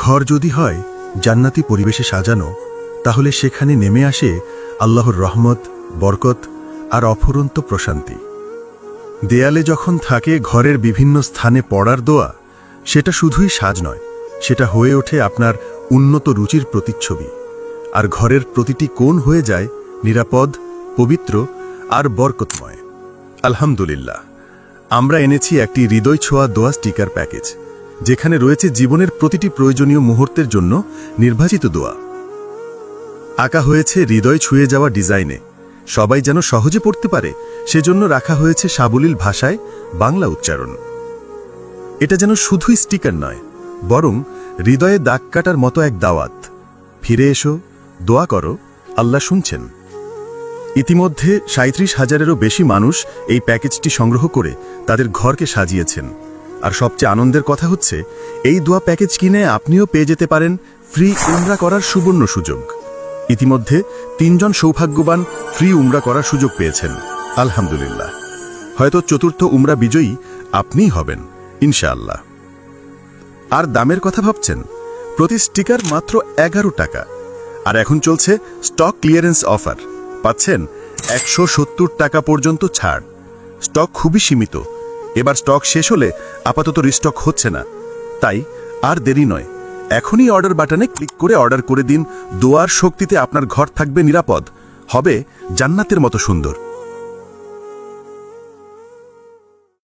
ঘর যদি হয় জান্নাতি পরিবেশে সাজানো, তাহলে সেখানে নেমে আসে আল্লাহর রহমত, বরকত আর অফুরন্ত প্রশান্তি। দেয়ালে যখন থাকে ঘরের বিভিন্ন স্থানে পড়ার দোয়া, সেটা শুধুই সাজ নয়, সেটা হয়ে ওঠে আপনার উন্নত রুচির প্রতিচ্ছবি। আর ঘরের প্রতিটি কোণ হয়ে যায় নিরাপদ, পবিত্র আর বরকতময়। আলহামদুলিল্লাহ, আমরা এনেছি একটি হৃদয় ছোঁয়া দোয়া স্টিকার প্যাকেজ, যেখানে রয়েছে জীবনের প্রতিটি প্রয়োজনীয় মুহূর্তের জন্য নির্বাচিত দোয়া। আঁকা হয়েছে হৃদয় ছুঁয়ে যাওয়া ডিজাইনে, সবাই যেন সহজে পড়তে পারে সেজন্য রাখা হয়েছে সাবলীল ভাষায় বাংলা উচ্চারণ। এটা যেন শুধুই স্টিকার নয়, বরং হৃদয়ে দাগ কাটার মতো এক দাওয়াত। ফিরে এসো, দোয়া করো, আল্লাহ শুনছেন। ইতিমধ্যে ৩৭,০০০-এরও বেশি মানুষ এই প্যাকেজটি সংগ্রহ করে তাদের ঘরকে সাজিয়েছেন। আর সবচেয়ে আনন্দের কথা হচ্ছে, এই দোয়া প্যাকেজ কিনে আপনিও পেয়ে যেতে পারেন ফ্রি উমরা করার সুবর্ণ সুযোগ। ইতিমধ্যে ৩ জন সৌভাগ্যবান ফ্রি উমরা করার সুযোগ পেয়েছেন। আলহামদুলিল্লাহ, হয়তো চতুর্থ উমরা বিজয়ী আপনিই হবেন ইনশাআল্লাহ। আর দামের কথা ভাবছেন? প্রতি স্টিকার মাত্র ১১ টাকা। আর এখন চলছে স্টক ক্লিয়ারেন্স অফার, পাচ্ছেন ১৭০ টাকা পর্যন্ত ছাড়। স্টক খুবই সীমিত, এবার স্টক শেষ হলে আপাতত রিস্টক হচ্ছে না। তাই আর দেরি নয়, এখনই অর্ডার বাটনে ক্লিক করে অর্ডার করে দিন। দোয়ার শক্তিতে আপনার ঘর থাকবে নিরাপদ, হবে জান্নাতের মতো সুন্দর।